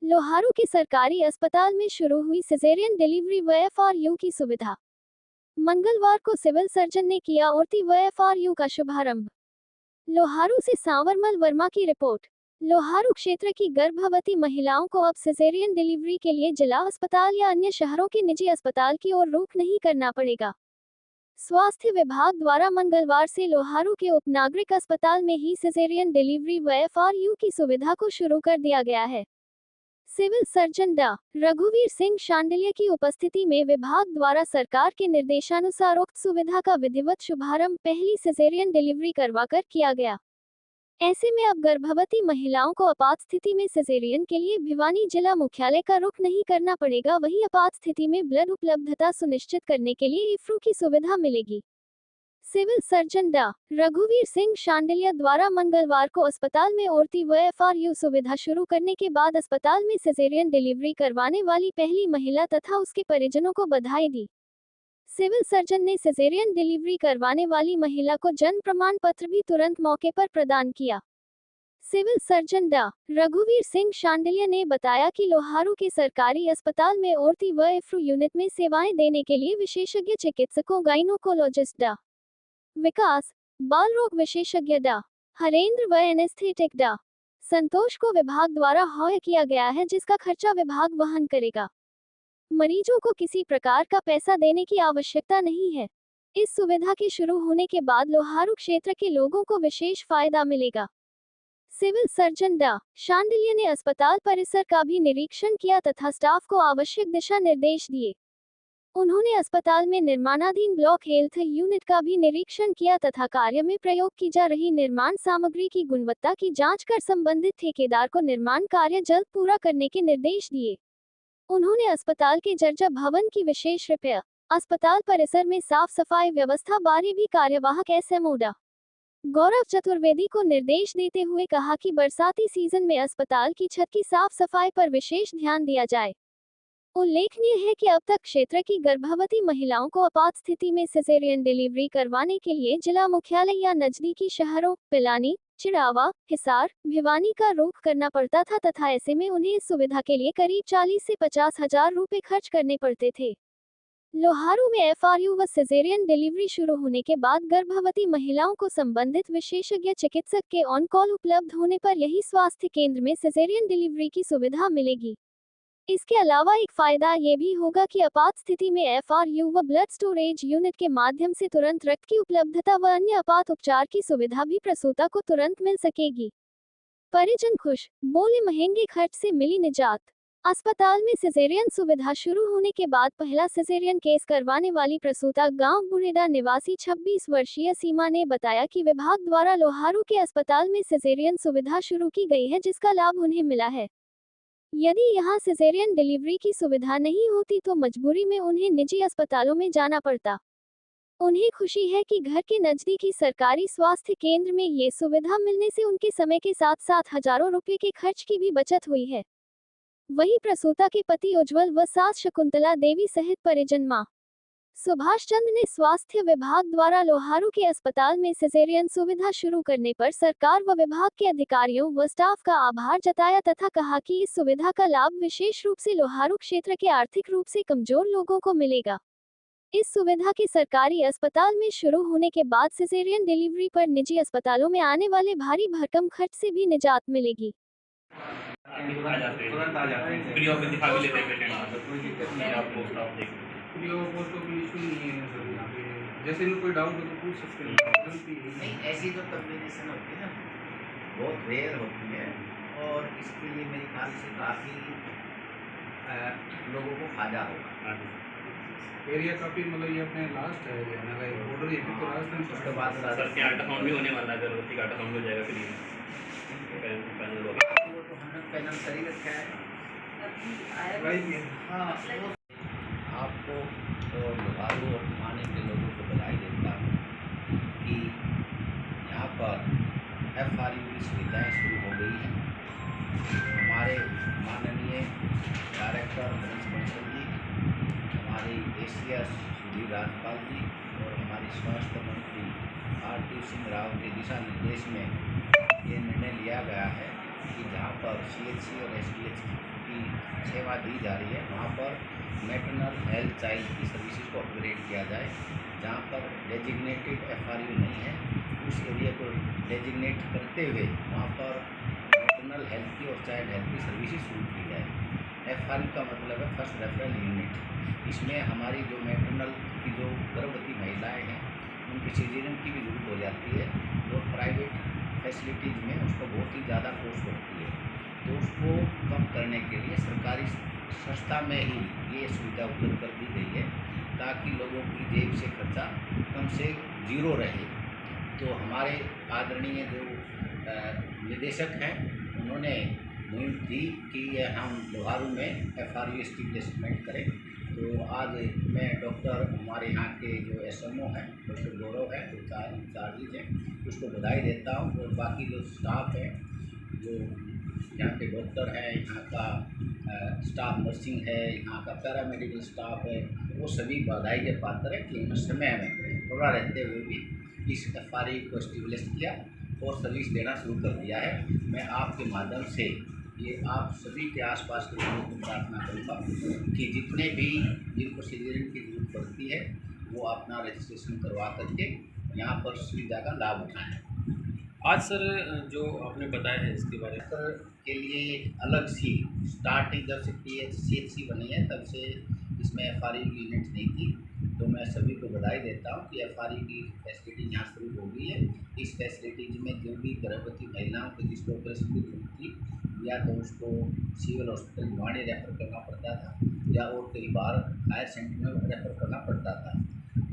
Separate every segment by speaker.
Speaker 1: लोहारू के सरकारी अस्पताल में शुरू हुई सिजेरियन डिलीवरी व एफआरयू की सुविधा। मंगलवार को सिविल सर्जन ने किया औरती व एफआरयू का शुभारंभ। लोहारू से सांवरमल वर्मा की रिपोर्ट। लोहारू क्षेत्र की गर्भवती महिलाओं को अब सिजेरियन डिलीवरी के लिए जिला अस्पताल या अन्य शहरों के निजी अस्पताल की ओर रुख नहीं करना पड़ेगा। स्वास्थ्य विभाग द्वारा मंगलवार से लोहारू के उपनागरिक अस्पताल में ही सिजेरियन डिलीवरी व एफआरयू की सुविधा को शुरू कर दिया गया है। सिविल सर्जन डॉ. रघुवीर सिंह शांडिल्य की उपस्थिति में विभाग द्वारा सरकार के निर्देशानुसार उक्त सुविधा का विधिवत शुभारंभ पहली सिजेरियन डिलीवरी करवाकर किया गया। ऐसे में अब गर्भवती महिलाओं को आपात स्थिति में सिजेरियन के लिए भिवानी जिला मुख्यालय का रुख नहीं करना पड़ेगा। वहीं आपात स्थिति में ब्लड उपलब्धता सुनिश्चित करने के लिए इफ्रू की सुविधा मिलेगी। सिविल सर्जन डॉ. रघुवीर सिंह शांडिल्य द्वारा मंगलवार को अस्पताल में औरती व एफआरयू सुविधा शुरू करने के बाद अस्पताल में सिजेरियन डिलीवरी करवाने वाली पहली महिला तथा उसके परिजनों को बधाई दी। सिविल सर्जन ने सिजेरियन डिलीवरी करवाने वाली महिला को जन्म प्रमाण पत्र भी तुरंत मौके पर प्रदान किया। सिविल सर्जन डॉ. रघुवीर सिंह शांडिल्य ने बताया कि लोहारू के सरकारी अस्पताल में औरती व एफ्रू यूनिट में सेवाएं देने के लिए विशेषज्ञ चिकित्सकों गाइनोकोलॉजिस्ट डॉ. विकास, बाल रोग विशेषज्ञ डॉ. हरेंद्र व एनेस्थेटिक डॉ. संतोष को विभाग द्वारा हॉय किया गया है, जिसका खर्चा विभाग वहन करेगा। मरीजों को किसी प्रकार का पैसा देने की आवश्यकता नहीं है। इस सुविधा के शुरू होने के बाद लोहारू क्षेत्र के लोगों को विशेष फायदा मिलेगा। सिविल सर्जन डॉ. शांडिल्य ने अस्पताल परिसर का भी निरीक्षण किया तथा स्टाफ को आवश्यक दिशा निर्देश दिए। उन्होंने अस्पताल में निर्माणाधीन ब्लॉक हेल्थ यूनिट का भी निरीक्षण किया तथा कार्य में प्रयोग की जा रही निर्माण सामग्री की गुणवत्ता की जांच कर संबंधित ठेकेदार को निर्माण कार्य जल्द पूरा करने के निर्देश दिए। उन्होंने अस्पताल के जर्जर भवन की विशेष रिपेयर, अस्पताल परिसर में साफ सफाई व्यवस्था बारे भी कार्यवाहक एसएमओ डॉ. गौरव चतुर्वेदी को निर्देश देते हुए कहा कि बरसाती सीजन में अस्पताल की छत की साफ सफाई पर विशेष ध्यान दिया जाए। उल्लेखनीय है कि अब तक क्षेत्र की गर्भवती महिलाओं को आपात स्थिति में सिजेरियन डिलीवरी करवाने के लिए जिला मुख्यालय या नजदीकी शहरों पिलानी, चिड़ावा, हिसार, भिवानी का रुख करना पड़ता था तथा ऐसे में उन्हें इस सुविधा के लिए करीब 40 से 50 हजार रुपए खर्च करने पड़ते थे। लोहारू में एफआरयू व सिजेरियन डिलीवरी शुरू होने के बाद गर्भवती महिलाओं को संबंधित विशेषज्ञ चिकित्सक के ऑन कॉल उपलब्ध होने पर यही स्वास्थ्य केंद्र में सिजेरियन डिलीवरी की सुविधा मिलेगी। इसके अलावा एक फायदा ये भी होगा कि आपात स्थिति में एफआरयू व ब्लड स्टोरेज यूनिट के माध्यम से तुरंत रक्त की उपलब्धता व अन्य आपात उपचार की सुविधा भी प्रसूता को तुरंत मिल सकेगी। परिजन खुश, बोले महंगे खर्च से मिली निजात। अस्पताल में सिजेरियन सुविधा शुरू होने के बाद पहला सिजेरियन केस करवाने वाली प्रसूता गांव बुरेडा निवासी 26 वर्षीय सीमा ने बताया कि विभाग द्वारा लोहारू के अस्पताल में सिजेरियन सुविधा शुरू की गई है, जिसका लाभ उन्हें मिला है। यदि यहाँ सिजेरियन डिलीवरी की सुविधा नहीं होती तो मजबूरी में उन्हें निजी अस्पतालों में जाना पड़ता। उन्हें खुशी है कि घर के नजदीकी सरकारी स्वास्थ्य केंद्र में ये सुविधा मिलने से उनके समय के साथ साथ हजारों रुपए के खर्च की भी बचत हुई है। वहीं प्रसूता के पति उज्जवल व सास शकुंतला देवी सहित परिजन मां सुभाष चंद्र ने स्वास्थ्य विभाग द्वारा लोहारू के अस्पताल में सिजेरियन सुविधा शुरू करने पर सरकार व विभाग के अधिकारियों व स्टाफ का आभार जताया तथा कहा कि इस सुविधा का लाभ विशेष रूप से लोहारू क्षेत्र के आर्थिक रूप से कमजोर लोगों को मिलेगा। इस सुविधा के सरकारी अस्पताल में शुरू होने के बाद सिजेरियन डिलीवरी पर निजी अस्पतालों में आने वाले भारी भरकम खर्च से भी निजात मिलेगी।
Speaker 2: जैसे में कोई डाउट हो तो पूछ सकते हैं।
Speaker 3: नहीं, ऐसी जो कम्युनिकेशन होती है ना, बहुत रेयर होती है और इसके लिए मेरे ख्याल से काफ़ी लोगों को फायदा होगा।
Speaker 2: एरिया काफ़ी मतलब ये अपने लास्ट है एरिया ना, बॉर्डर ये भी तो लास्ट है।
Speaker 3: उसके बाद
Speaker 4: अल्ट्रासाउंड भी होने वाला है, गर्भवती का अल्ट्रासाउंड हो जाएगा फ्री में।
Speaker 3: वो तो हमने पैनल कर ही रखा है। हाँ, आपको तो लोहारू और भिवानी के लोगों को बधाई देता हूँ कि यहाँ पर एफआरयू की सुविधाएँ शुरू हो गई हैं। हमारे माननीय डायरेक्टर मनीष बंसल जी, हमारी एसीएस सुधीर राजपाल जी और हमारी स्वास्थ्य मंत्री आरती सिंह राव के दिशा निर्देश में ये निर्णय लिया गया है कि जहाँ पर सीएचसी और एसडीएच की सेवा दी जा रही है वहाँ पर मैटरनल हेल्थ चाइल्ड की सर्विसेज को अपग्रेड किया जाए। जहाँ पर डेजिग्नेटेड FRU नहीं है उस एरिया को डेजिग्नेट करते हुए वहाँ पर मैटरनल हेल्थ की और चाइल्ड हेल्थ की सर्विसेज शुरू की जाए। FRU का मतलब है फर्स्ट रेफरल यूनिट। इसमें हमारी जो मैटरनल की जो गर्भवती महिलाएं हैं उनकी सिजेरियन की भी जरूरत हो जाती है और प्राइवेट फैसिलिटीज़ में उसको बहुत ही ज़्यादा कॉस्ट होती है, तो उसको कम करने के लिए सरकारी संस्था में ही ये सुविधा उपलब्ध कर दी गई है ताकि लोगों की जेब से खर्चा कम से जीरो रहे। तो हमारे आदरणीय जो निदेशक हैं उन्होंने मुहिम दी कि हम लोहारू में FRU एस्टेब्लिशमेंट करें। तो आज मैं डॉक्टर हमारे यहाँ के जो SMO हैं डॉक्टर गौरव है जो इंचार्ज हैं उसको बधाई देता हूँ, और बाकी जो स्टाफ है जो यहाँ के डॉक्टर हैं, यहाँ का स्टाफ नर्सिंग है, यहाँ का पैरामेडिकल स्टाफ है, वो सभी बधाई के पात्र हैं कि उन्होंने समय में थोड़ा रहते हुए भी इस FRU को एस्टेब्लिश किया और सर्विस देना शुरू कर दिया है। मैं आपके माध्यम से ये आप सभी के आसपास के लोगों को प्रार्थना करूँगा कि जितने भी जिनको सिजेरियन की जरूरत पड़ती है वो अपना रजिस्ट्रेशन करवा करके यहाँ पर सुविधा का लाभ उठाएँ।
Speaker 4: आज सर जो आपने बताया है इसके बारे में
Speaker 3: सर के लिए अलग सी स्टार्टिंग जब से CHC बनी है तब से इसमें FRU की यूनिट नहीं थी, तो मैं सभी को बधाई देता हूँ कि FRU की फैसिलिटी यहाँ शुरू हो गई है। इस फैसिलिटीज में जो भी गर्भवती महिलाओं को जिसको ऑपरेशन की जरूरत थी या तो उसको सिविल हॉस्पिटल भिवाड़ी रेफर करना पड़ता था या और कई बार हायर सेंटर में रेफर करना पड़ता था,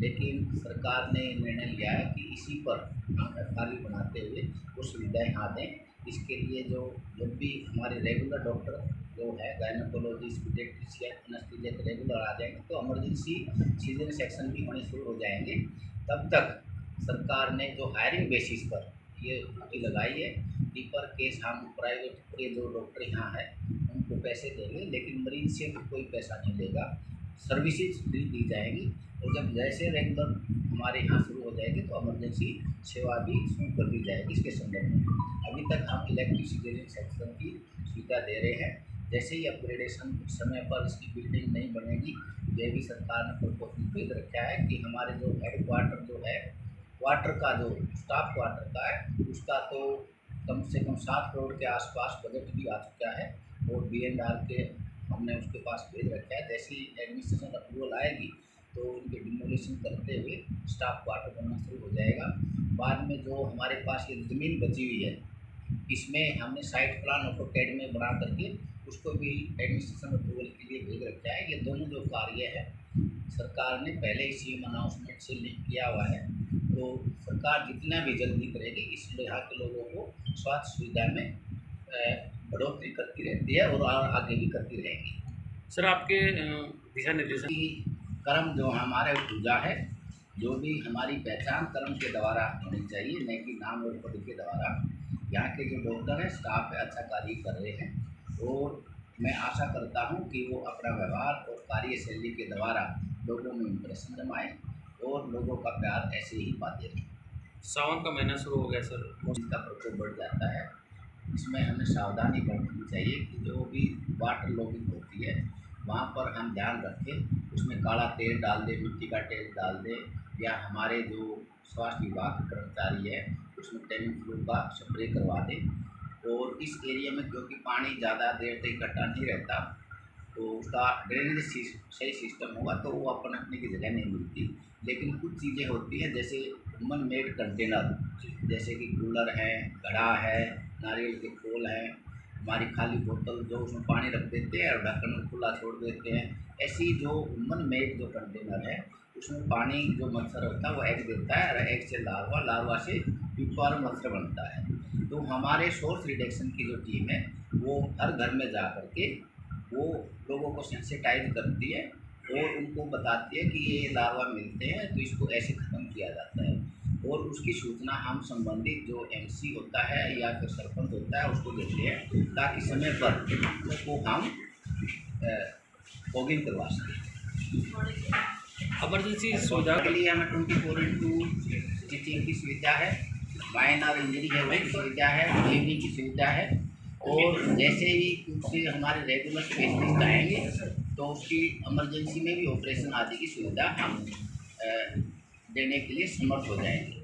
Speaker 3: लेकिन सरकार ने निर्णय लिया है कि इसी पर हम FRU बनाते हुए वो सुविधा यहाँ दें। इसके लिए जब भी हमारे रेगुलर डॉक्टर जो है गायनेकोलॉजिस्ट, पीडियाट्रिशियन, एनेस्थीसिस्ट रेगुलर आ जाएंगे तो इमरजेंसी सीजन सेक्शन भी होने शुरू हो जाएंगे। तब तक सरकार ने जो हायरिंग बेसिस पर ये ड्यूटी लगाई है कि पर केस हम प्राइवेट के जो डॉक्टर यहाँ हैं उनको पैसे देंगे, लेकिन मरीज से कोई पैसा नहीं लेगा, सर्विसेज फ्री दी जाएंगी। और जब जैसे रेगुलर हमारे यहाँ शुरू हो जाएगी तो इमरजेंसी सेवा भी शुरू कर दी जाएगी। इसके संदर्भ में अभी तक हम इलेक्टिव सिजेरियन सेक्शन की सुविधा दे रहे हैं। जैसे ही अपग्रेडेशन समय पर इसकी बिल्डिंग नहीं बनेगी, ये भी सरकार ने प्रपोजल भेज रखा है कि हमारे जो हेड क्वार्टर जो है क्वार्टर का जो स्टाफ क्वार्टर का है उसका तो कम से कम 7 करोड़ के आसपास बजट भी आ चुका है और BNR के हमने उसके पास भेज रखा है। जैसी एडमिनिस्ट्रेशन अप्रूवल आएगी तो उनके डिमोलिशन करते हुए स्टाफ क्वार्टर बनना शुरू हो जाएगा। बाद में जो हमारे पास ये ज़मीन बची हुई है इसमें हमने साइट प्लान ऑटोकैड में बना करके उसको भी एडमिनिस्ट्रेशन अप्रूवल के लिए भेज रखा है। ये दोनों जो कार्य है सरकार ने पहले ही CM अनाउंसमेंट से लिंक किया हुआ है, तो सरकार जितना भी जल्दी करेगी इस यहाँ के लोगों को स्वास्थ्य सुविधा में बढ़ोतरी करती रहती है और आगे भी करती रहेगी।
Speaker 4: सर आपके दिशा निर्देशन
Speaker 3: कि कर्म जो हमारे पूजा है जो भी हमारी पहचान कर्म के द्वारा होनी चाहिए, न कि नाम और पद के द्वारा। यहाँ के जो डॉक्टर हैं स्टाफ है अच्छा कार्य कर रहे हैं और मैं आशा करता हूँ कि वो अपना व्यवहार और कार्यशैली के द्वारा लोगों में इम्प्रेशन जमाएँ और लोगों का प्यार ऐसे ही पाते रहें।
Speaker 4: सावन का महीना शुरू हो गया सर,
Speaker 3: इसका प्रकोप बढ़ जाता है, इसमें हमें सावधानी बरतनी चाहिए कि जो भी वाटर लॉगिंग होती है वहाँ पर हम ध्यान रखें, उसमें काला तेल डाल दें, मिट्टी का तेल डाल दें या हमारे जो स्वास्थ्य विभाग के कर्मचारी है उसमें टेमीफ्लू का स्प्रे करवा दें। और इस एरिया में क्योंकि पानी ज़्यादा देर तक इकट्ठा नहीं रहता तो उसका ड्रेनेज सही सिस्टम होगा तो वो अपन रखने की जगह नहीं मिलती। लेकिन कुछ चीज़ें होती हैं जैसे ह्यूमन मेड कंटेनर, जैसे कि कूलर है, घड़ा है, नारियल के फूल हैं, हमारी खाली बोतल जो उसमें पानी रख देते हैं और ढक्कन खुला छोड़ देते हैं, ऐसी जो ह्यूमन मेड जो कंटेनर है उसमें पानी जो मच्छर होता है वो एग देता है और एग से लार्वा से प्यूपा और मच्छर बनता है। तो हमारे सोर्स रिडक्शन की जो टीम है वो हर घर में जा कर के वो लोगों को सेंसिटाइज करती है और उनको बताती है कि ये लार्वा मिलते हैं तो इसको ऐसे ख़त्म किया जाता है। और उसकी सूचना हम संबंधित जो MC होता है या फिर सरपंच होता है उसको देते हैं ताकि समय पर उसको हम फॉगिंग करवा सकें।
Speaker 4: इमरजेंसी सुविधा
Speaker 3: के लिए हमें 24x2 स्टिचिंग की सुविधा है, माइनर इंजरी है वही सुविधा है, डिलीवरी की सुविधा है और जैसे ही क्योंकि हमारे रेगुलर स्पेशलिस्ट आएंगे तो उसकी इमरजेंसी में भी ऑपरेशन आदि की सुविधा हम देने के लिए समर्थ हो जाएंगे।